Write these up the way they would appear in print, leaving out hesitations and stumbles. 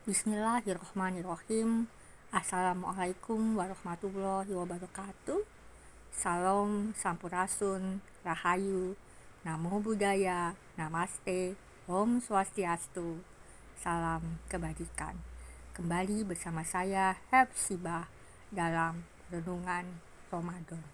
Bismillahirrahmanirrahim. Assalamualaikum warahmatullahi wabarakatuh. Salam Sampurasun, Rahayu, Namo Buddhaya, Namaste, Om Swastiastu, Salam Kebajikan. Kembali bersama saya Hepzibah dalam Renungan Ramadan.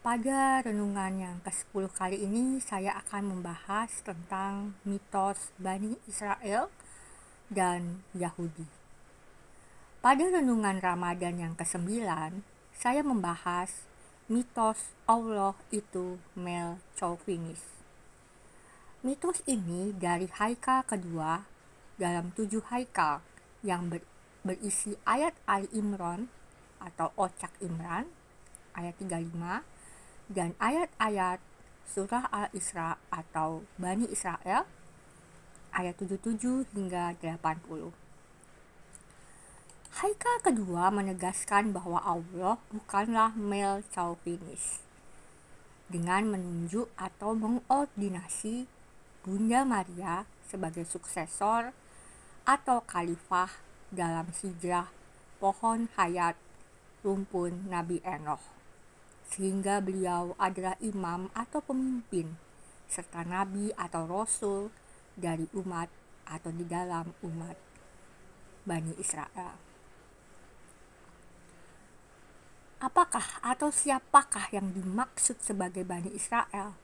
Pada renungan yang ke-10 kali ini saya akan membahas tentang mitos Bani Israel dan Yahudi. Pada renungan Ramadan yang ke-9, saya membahas mitos Allah itu male chauvinis. Mitos ini dari haikal kedua dalam 7 haikal yang berisi ayat Ali Imran atau Ocak Imran ayat 35 dan ayat-ayat surah Al-Isra atau Bani Israel ayat 77 hingga 80. Haikal kedua menegaskan bahwa Allah bukanlah male chauvinis dengan menunjuk atau mengordinasi Bunda Maria sebagai suksesor atau khalifah dalam hijrah pohon hayat rumpun Nabi Enoch, sehingga beliau adalah imam atau pemimpin serta nabi atau rasul dari umat atau di dalam umat Bani Israel. Apakah atau siapakah yang dimaksud sebagai Bani Israel?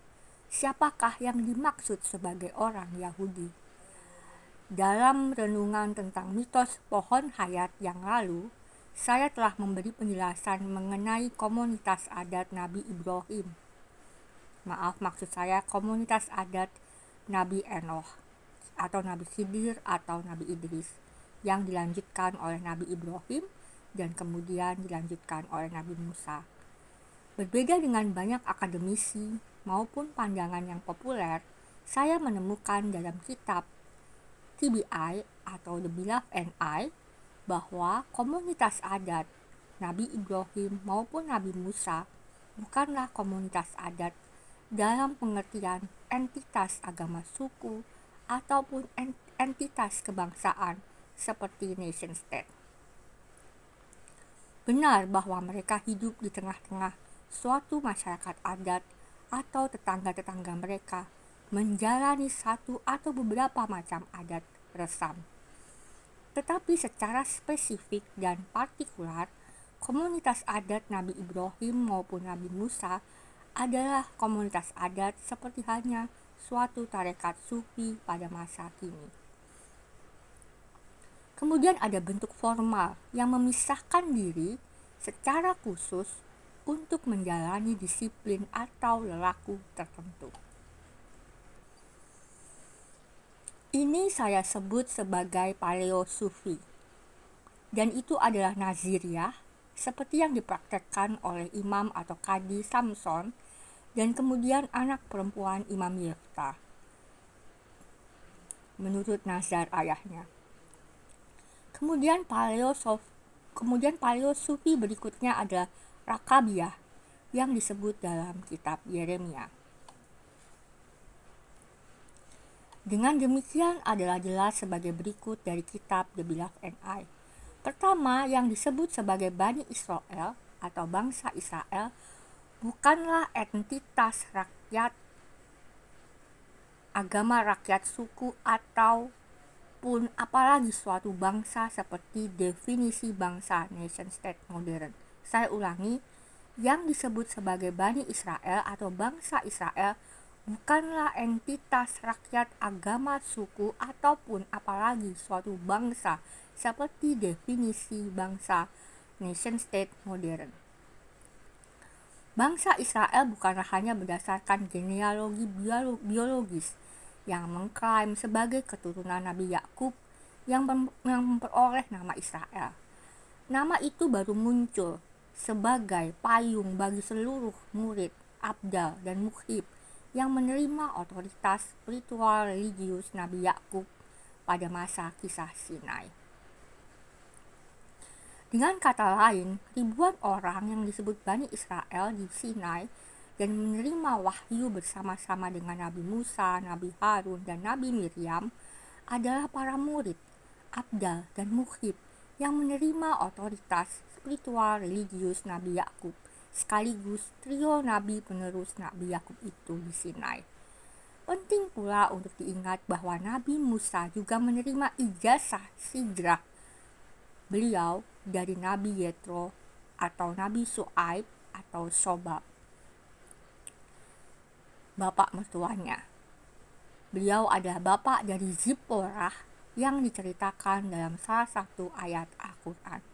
Siapakah yang dimaksud sebagai orang Yahudi? Dalam renungan tentang mitos pohon hayat yang lalu, saya telah memberi penjelasan mengenai komunitas adat Nabi Ibrahim. Maksud saya komunitas adat Nabi Enoch atau Nabi Khidir atau Nabi Idris yang dilanjutkan oleh Nabi Ibrahim dan kemudian dilanjutkan oleh Nabi Musa. Berbeda dengan banyak akademisi maupun pandangan yang populer, saya menemukan dalam kitab TBI atau The Beloved and I bahwa komunitas adat Nabi Ibrahim maupun Nabi Musa bukanlah komunitas adat dalam pengertian entitas agama suku ataupun entitas kebangsaan seperti nation state. Benar bahwa mereka hidup di tengah-tengah suatu masyarakat adat atau tetangga-tetangga mereka menjalani satu atau beberapa macam adat resam. Tetapi secara spesifik dan partikular, komunitas adat Nabi Ibrahim maupun Nabi Musa adalah komunitas adat seperti halnya suatu tarekat sufi pada masa kini. Kemudian ada bentuk formal yang memisahkan diri secara khusus untuk menjalani disiplin atau lelaku tertentu. Ini saya sebut sebagai paleo sufi, dan itu adalah naziriyah seperti yang dipraktekkan oleh imam atau kadi Samson dan kemudian anak perempuan Imam Yefta menurut nazar ayahnya. Kemudian paleo sufi berikutnya adalah Rakabiyah yang disebut dalam kitab Yeremia. Dengan demikian adalah jelas sebagai berikut dari kitab The Beloved and I. Pertama, yang disebut sebagai Bani Israel atau bangsa Israel bukanlah entitas rakyat, agama rakyat suku ataupun apalagi suatu bangsa seperti definisi bangsa nation state modern. Saya ulangi, yang disebut sebagai Bani Israel atau bangsa Israel bukanlah entitas rakyat, agama, suku, ataupun apalagi suatu bangsa seperti definisi bangsa nation state modern. Bangsa Israel bukanlah hanya berdasarkan genealogi biologis yang mengklaim sebagai keturunan Nabi Yakub yang memperoleh nama Israel. Nama itu baru muncul sebagai payung bagi seluruh murid, abdal, dan muhib yang menerima otoritas spiritual religius Nabi Yakub pada masa kisah Sinai. Dengan kata lain, ribuan orang yang disebut Bani Israel di Sinai dan menerima wahyu bersama-sama dengan Nabi Musa, Nabi Harun, dan Nabi Miriam adalah para murid, abdal, dan muhib yang menerima otoritas spiritual religius Nabi Yakub, sekaligus trio nabi penerus Nabi Yakub itu di Sinai. Penting pula untuk diingat bahwa Nabi Musa juga menerima ijazah sidrah beliau dari Nabi Yetro atau Nabi Su'aib atau Sobab, bapak mertuanya. Beliau adalah bapak dari Zipporah yang diceritakan dalam salah satu ayat Al-Quran.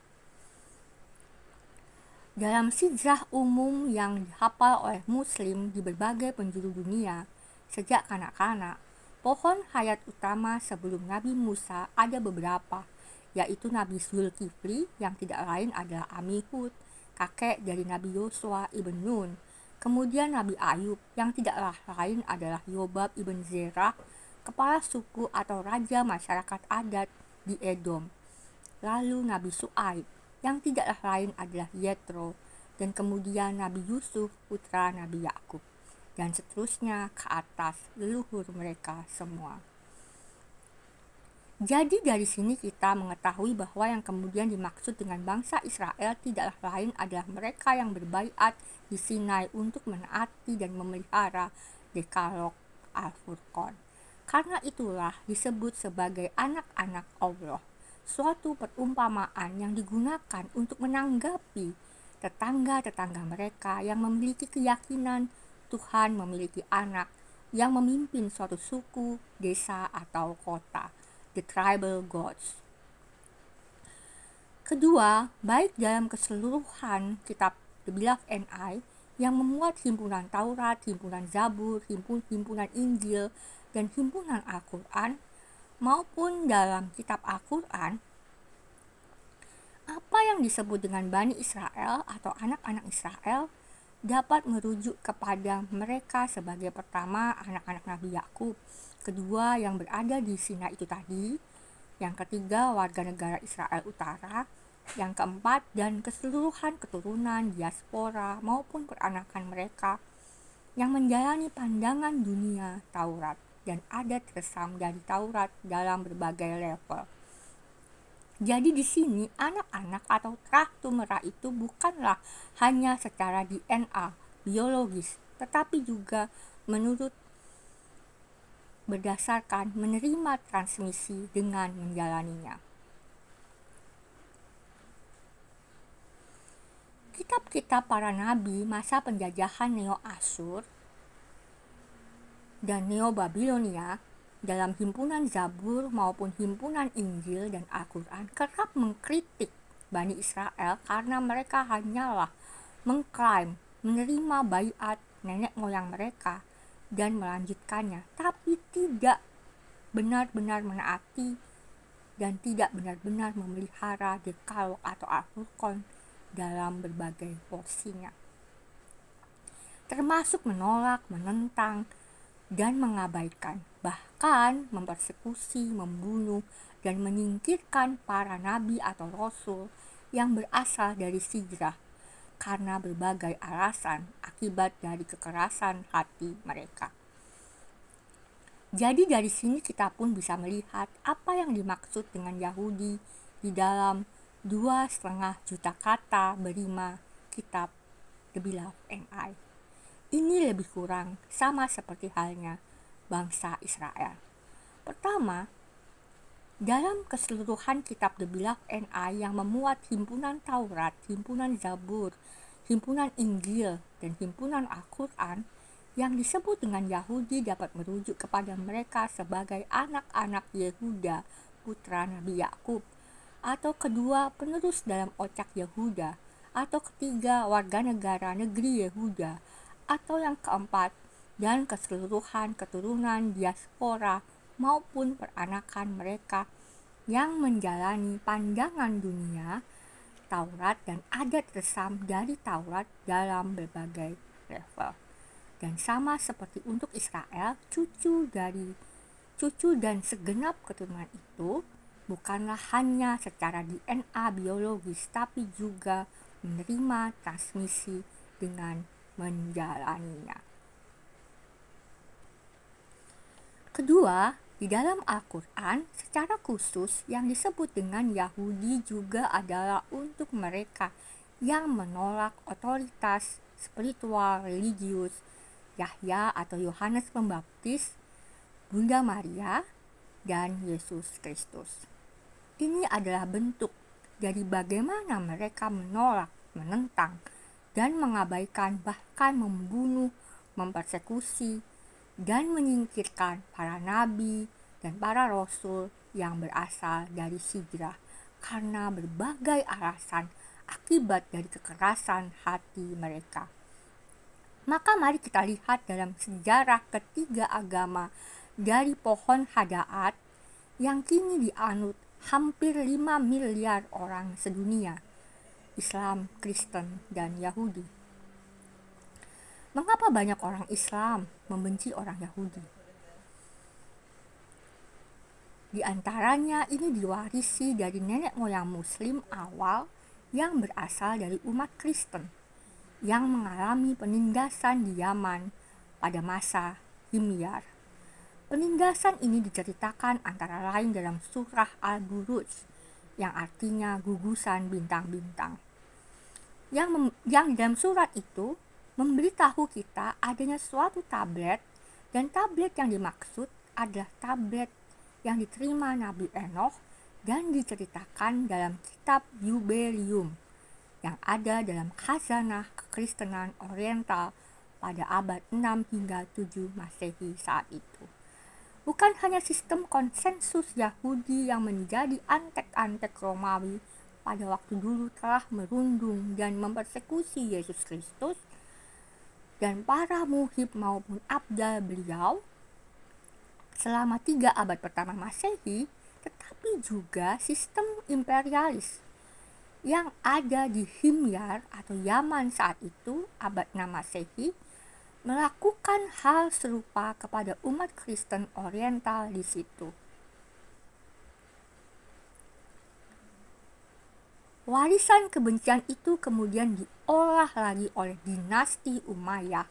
Dalam sidrah umum yang dihafal oleh muslim di berbagai penjuru dunia sejak kanak-kanak, pohon hayat utama sebelum Nabi Musa ada beberapa, yaitu Nabi Zulkifli yang tidak lain adalah Amihud, kakek dari Nabi Yosua ibn Nun. Kemudian Nabi Ayub yang tidaklah lain adalah Yobab ibn Zerah, kepala suku atau raja masyarakat adat di Edom. Lalu Nabi Su'aib yang tidaklah lain adalah Yetro, dan kemudian Nabi Yusuf putra Nabi Yakub, dan seterusnya ke atas leluhur mereka semua. Jadi dari sini kita mengetahui bahwa yang kemudian dimaksud dengan bangsa Israel tidaklah lain adalah mereka yang berbaiat di Sinai untuk menaati dan memelihara Dekalog Al-Furqan. Karena itulah disebut sebagai anak-anak Allah, suatu perumpamaan yang digunakan untuk menanggapi tetangga-tetangga mereka yang memiliki keyakinan Tuhan memiliki anak yang memimpin suatu suku, desa, atau kota. The tribal gods. Kedua, baik dalam keseluruhan kitab The Beloved and I yang memuat himpunan Taurat, himpunan Zabur, himpunan Injil, dan himpunan Al-Quran, maupun dalam kitab Al-Quran, apa yang disebut dengan Bani Israel atau anak-anak Israel dapat merujuk kepada mereka sebagai pertama anak-anak Nabi Yakub, kedua yang berada di Sinai itu tadi, yang ketiga warga negara Israel Utara, yang keempat dan keseluruhan keturunan diaspora maupun peranakan mereka yang menjalani pandangan dunia Taurat dan adat resam dari Taurat dalam berbagai level. Jadi di sini anak-anak atau trahtu merah itu bukanlah hanya secara DNA biologis, tetapi juga menurut berdasarkan menerima transmisi dengan menjalaninya. Kitab-kitab para nabi masa penjajahan Neo-Asyur dan Neo-Babilonia dalam himpunan Zabur maupun himpunan Injil dan Al-Quran kerap mengkritik Bani Israel karena mereka hanyalah mengklaim menerima baiat nenek moyang mereka dan melanjutkannya, tapi tidak benar-benar menaati dan tidak benar-benar memelihara Dekalog atau Al-Furqan dalam berbagai porsinya, termasuk menolak, menentang, dan mengabaikan, bahkan mempersekusi, membunuh, dan menyingkirkan para nabi atau rasul yang berasal dari sidrah karena berbagai alasan akibat dari kekerasan hati mereka. Jadi dari sini kita pun bisa melihat apa yang dimaksud dengan Yahudi di dalam 2,5 juta kata berima kitab The Beloved and I. Ini lebih kurang sama seperti halnya bangsa Israel. Pertama, dalam keseluruhan kitab The Beloved and I yang memuat himpunan Taurat, himpunan Zabur, himpunan Injil, dan himpunan Al-Quran, yang disebut dengan Yahudi dapat merujuk kepada mereka sebagai anak-anak Yehuda, putra Nabi Yakub, atau kedua penerus dalam ocak Yehuda, atau ketiga warga negara negeri Yehuda, atau yang keempat dan keseluruhan keturunan diaspora maupun peranakan mereka yang menjalani pandangan dunia Taurat dan adat resam dari Taurat dalam berbagai level. Dan sama seperti untuk Israel, cucu dari cucu dan segenap keturunan itu bukanlah hanya secara DNA biologis, tapi juga menerima transmisi dengan menjalaninya. Kedua, di dalam Al-Quran, secara khusus yang disebut dengan Yahudi juga adalah untuk mereka yang menolak otoritas spiritual religius Yahya atau Yohanes Pembaptis, Bunda Maria, dan Yesus Kristus. Ini adalah bentuk dari bagaimana mereka menolak, menentang, dan mengabaikan bahkan membunuh, mempersekusi, dan menyingkirkan para nabi dan para rasul yang berasal dari hijrah karena berbagai alasan akibat dari kekerasan hati mereka. Maka mari kita lihat dalam sejarah ketiga agama dari pohon Hadaat yang kini dianut hampir 5 miliar orang sedunia, Islam, Kristen, dan Yahudi. Mengapa banyak orang Islam membenci orang Yahudi? Di antaranya ini diwarisi dari nenek moyang Muslim awal yang berasal dari umat Kristen yang mengalami penindasan di Yaman pada masa Himyar. Penindasan ini diceritakan antara lain dalam surah Al-Buruj yang artinya gugusan bintang-bintang. Yang dalam surat itu memberitahu kita adanya suatu tablet, dan tablet yang dimaksud adalah tablet yang diterima Nabi Enoch dan diceritakan dalam kitab Yubelium yang ada dalam khazanah kekristenan Oriental pada abad 6 hingga 7 Masehi saat itu. Bukan hanya sistem konsensus Yahudi yang menjadi antek-antek Romawi pada waktu dulu telah merundung dan mempersekusi Yesus Kristus dan para muhib maupun abdal beliau selama 3 abad pertama Masehi, tetapi juga sistem imperialis yang ada di Himyar atau Yaman saat itu, abad 6 Masehi, melakukan hal serupa kepada umat Kristen Oriental di situ. Warisan kebencian itu kemudian diolah lagi oleh dinasti Umayyah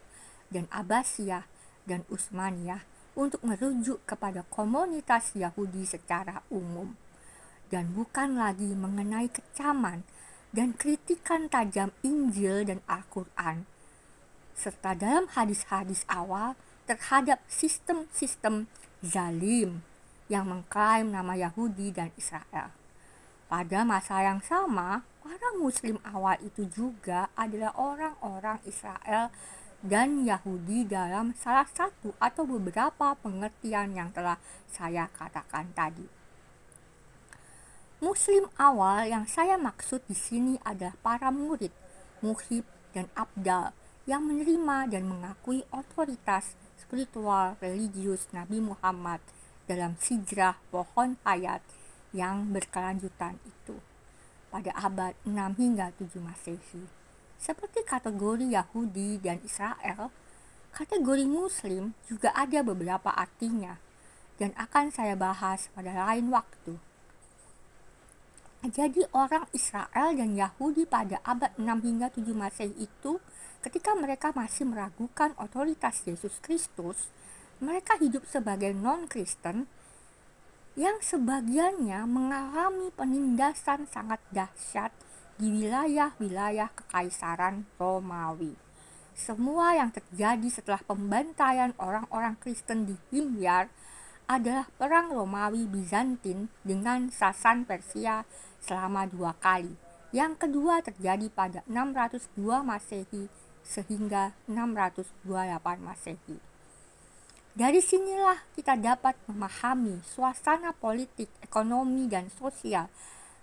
dan Abbasiyah dan Utsmaniyah untuk merujuk kepada komunitas Yahudi secara umum, dan bukan lagi mengenai kecaman dan kritikan tajam Injil dan Al-Quran, serta dalam hadis-hadis awal terhadap sistem-sistem zalim yang mengklaim nama Yahudi dan Israel. Pada masa yang sama, para Muslim awal itu juga adalah orang-orang Israel dan Yahudi dalam salah satu atau beberapa pengertian yang telah saya katakan tadi. Muslim awal yang saya maksud di sini adalah para murid, muhib, dan abdal yang menerima dan mengakui otoritas spiritual religius Nabi Muhammad dalam hijrah pohon hayat yang berkelanjutan itu pada abad 6 hingga 7 Masehi. Seperti kategori Yahudi dan Israel, kategori Muslim juga ada beberapa artinya dan akan saya bahas pada lain waktu. Jadi orang Israel dan Yahudi pada abad 6 hingga 7 Masehi itu, ketika mereka masih meragukan otoritas Yesus Kristus, mereka hidup sebagai non-Kristen yang sebagiannya mengalami penindasan sangat dahsyat di wilayah-wilayah kekaisaran Romawi. Semua yang terjadi setelah pembantaian orang-orang Kristen di Himyar adalah perang Romawi Bizantin dengan Sasan Persia selama 2 kali. Yang kedua terjadi pada 602 Masehi sehingga 628 Masehi. Dari sinilah kita dapat memahami suasana politik, ekonomi, dan sosial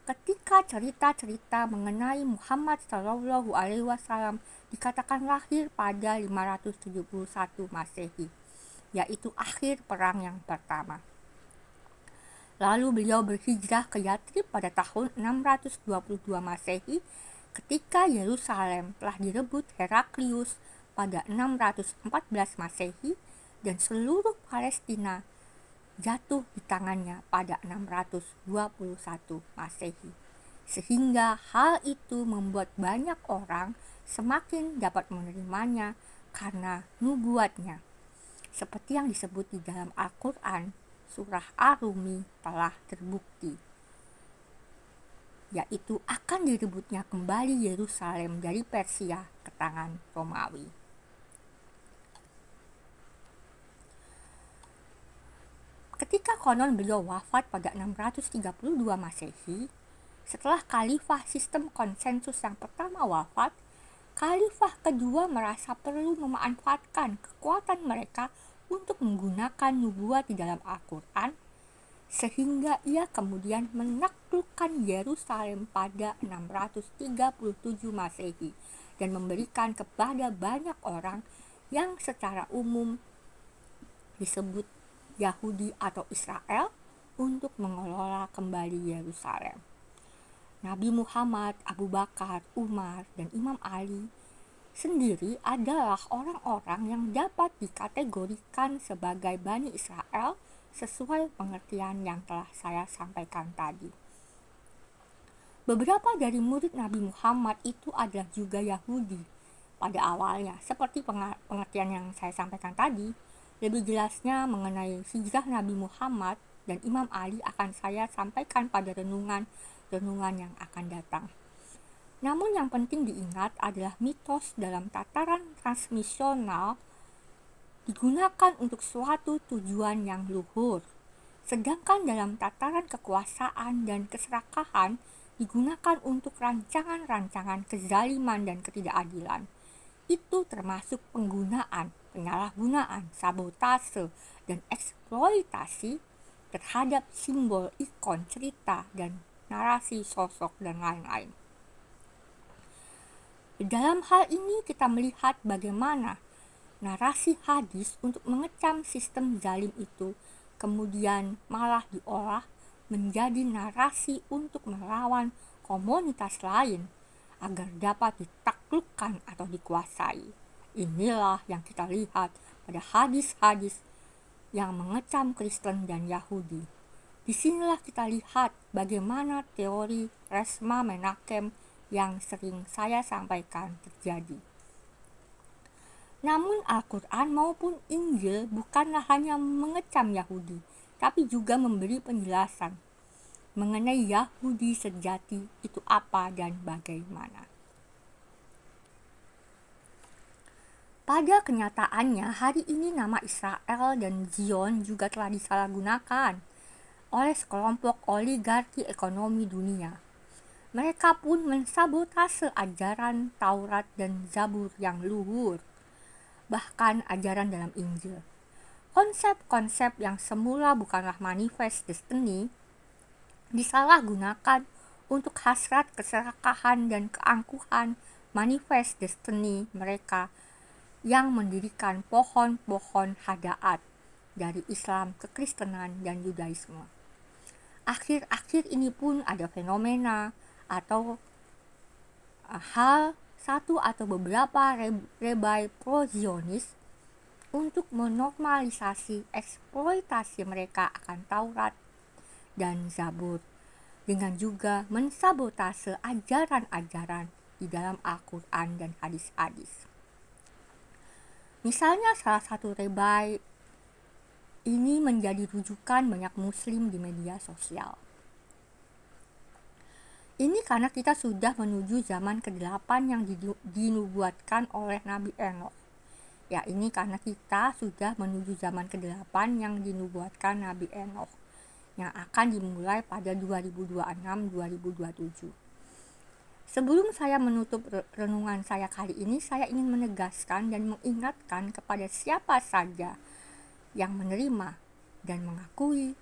ketika cerita-cerita mengenai Muhammad SAW dikatakan lahir pada 571 Masehi, yaitu akhir perang yang pertama. Lalu beliau berhijrah ke Yathrib pada tahun 622 Masehi ketika Yerusalem telah direbut Heraklius pada 614 Masehi dan seluruh Palestina jatuh di tangannya pada 621 Masehi. Sehingga hal itu membuat banyak orang semakin dapat menerimanya karena nubuatnya. Seperti yang disebut di dalam Al-Quran, surah Ar-Rumi telah terbukti, yaitu akan direbutnya kembali Yerusalem dari Persia ke tangan Romawi. Ketika konon beliau wafat pada 632 Masehi, setelah khalifah sistem konsensus yang pertama wafat, khalifah kedua merasa perlu memanfaatkan kekuatan mereka untuk menggunakan nubuat di dalam Al-Quran, sehingga ia kemudian menaklukkan Yerusalem pada 637 Masehi dan memberikan kepada banyak orang yang secara umum disebut Yahudi atau Israel untuk mengelola kembali Yerusalem. Nabi Muhammad, Abu Bakar, Umar, dan Imam Ali sendiri adalah orang-orang yang dapat dikategorikan sebagai Bani Israel sesuai pengertian yang telah saya sampaikan tadi. Beberapa dari murid Nabi Muhammad itu adalah juga Yahudi pada awalnya, seperti pengertian yang saya sampaikan tadi. Lebih jelasnya mengenai hijrah Nabi Muhammad dan Imam Ali akan saya sampaikan pada renungan yang akan datang. Namun yang penting diingat adalah mitos dalam tataran transmisional digunakan untuk suatu tujuan yang luhur, sedangkan dalam tataran kekuasaan dan keserakahan digunakan untuk rancangan-rancangan kezaliman dan ketidakadilan. Itu termasuk penggunaan, penyalahgunaan, sabotase, dan eksploitasi terhadap simbol, ikon, cerita, dan narasi, sosok, dan lain-lain. Dalam hal ini kita melihat bagaimana narasi hadis untuk mengecam sistem zalim itu kemudian malah diolah menjadi narasi untuk melawan komunitas lain agar dapat ditaklukkan atau dikuasai. Inilah yang kita lihat pada hadis-hadis yang mengecam Kristen dan Yahudi. Disinilah kita lihat bagaimana teori Resma Menakem yang sering saya sampaikan terjadi. Namun Al-Quran maupun Injil bukanlah hanya mengecam Yahudi, tapi juga memberi penjelasan mengenai Yahudi sejati itu apa dan bagaimana. Pada kenyataannya, hari ini nama Israel dan Zion juga telah disalahgunakan oleh sekelompok oligarki ekonomi dunia. Mereka pun mensabotase ajaran Taurat dan Zabur yang luhur, bahkan ajaran dalam Injil. Konsep-konsep yang semula bukanlah manifest destiny disalahgunakan untuk hasrat keserakahan dan keangkuhan manifest destiny mereka yang mendirikan pohon-pohon hadaat dari Islam, Kekristenan, dan Yudaisme. Akhir-akhir ini pun ada fenomena atau hal satu atau beberapa rebai pro-Zionis untuk menormalisasi eksploitasi mereka akan Taurat dan Zabur, dengan juga mensabotase ajaran-ajaran di dalam Al-Quran dan hadis-hadis. Misalnya salah satu rebai ini menjadi rujukan banyak muslim di media sosial. Ini karena kita sudah menuju zaman ke-8 yang dinubuatkan oleh Nabi Enoch. Ya, ini karena kita sudah menuju zaman ke-8 yang dinubuatkan Nabi Enoch, yang akan dimulai pada 2026-2027. Sebelum saya menutup renungan saya kali ini, saya ingin menegaskan dan mengingatkan kepada siapa saja yang menerima dan mengakui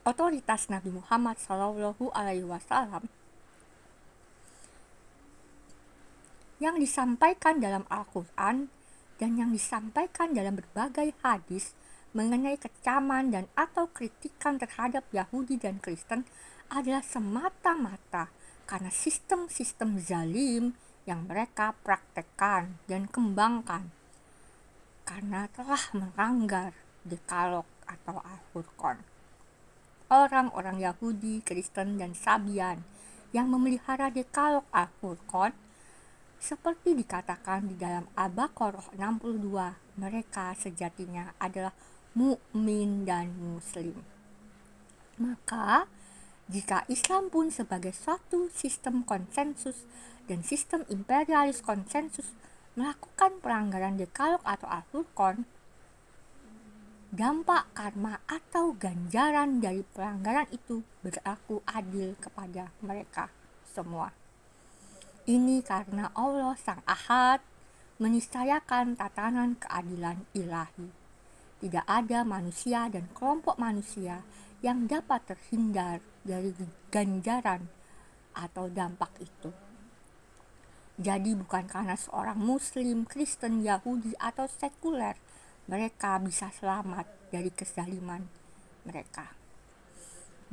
otoritas Nabi Muhammad SAW yang disampaikan dalam Al-Quran dan yang disampaikan dalam berbagai hadis mengenai kecaman dan atau kritikan terhadap Yahudi dan Kristen adalah semata-mata karena sistem-sistem zalim yang mereka praktekkan dan kembangkan, karena telah melanggar dekalog atau Al-Furqan. Orang-orang Yahudi, Kristen, dan Sabian yang memelihara Dekalog Al-Furqan, seperti dikatakan di dalam Al-Baqarah 62, mereka sejatinya adalah mukmin dan muslim. Maka, jika Islam pun sebagai suatu sistem konsensus dan sistem imperialis konsensus melakukan pelanggaran Dekalog atau Al-Furqan, dampak karma atau ganjaran dari pelanggaran itu berlaku adil kepada mereka semua. Ini karena Allah Sang Ahad meniscayakan tatanan keadilan ilahi. Tidak ada manusia dan kelompok manusia yang dapat terhindar dari ganjaran atau dampak itu. Jadi bukan karena seorang Muslim, Kristen, Yahudi, atau sekuler mereka bisa selamat dari kezaliman mereka.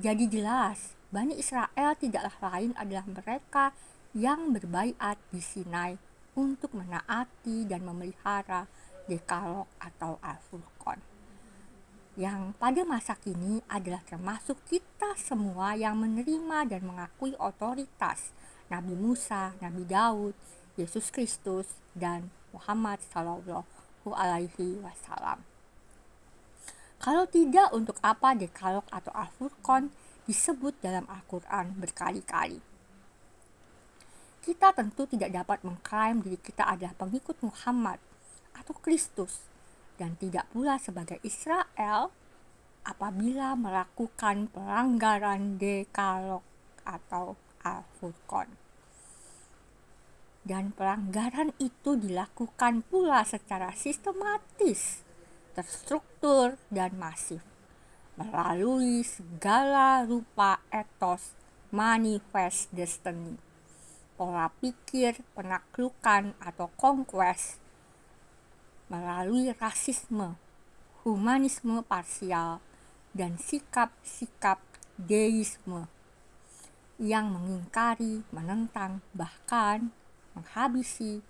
Jadi jelas, Bani Israel tidaklah lain adalah mereka yang berbaiat di Sinai untuk menaati dan memelihara Dekalog atau Al-Furqan, yang pada masa kini adalah termasuk kita semua yang menerima dan mengakui otoritas Nabi Musa, Nabi Daud, Yesus Kristus, dan Muhammad Sallallahu Alaihi Wasallam. Kalau tidak, untuk apa Dekalog atau Al-Furqan disebut dalam Al-Quran berkali-kali? Kita tentu tidak dapat mengklaim diri kita adalah pengikut Muhammad atau Kristus, dan tidak pula sebagai Israel apabila melakukan pelanggaran Dekalog atau Al-Furqan. Dan pelanggaran itu dilakukan pula secara sistematis, terstruktur, dan masif melalui segala rupa etos manifest destiny, pola pikir penaklukan atau conquest, melalui rasisme, humanisme parsial, dan sikap-sikap deisme yang mengingkari, menentang, bahkan menghabisi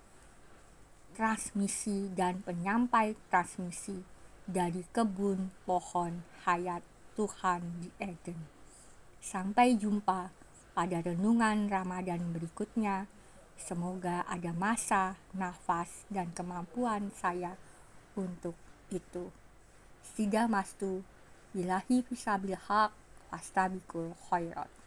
transmisi dan penyampai transmisi dari kebun pohon hayat Tuhan di Eden. Sampai jumpa pada renungan Ramadan berikutnya. Semoga ada masa, nafas, dan kemampuan saya untuk itu. Sidamastu billahi fisabil haq wastabikul khairat.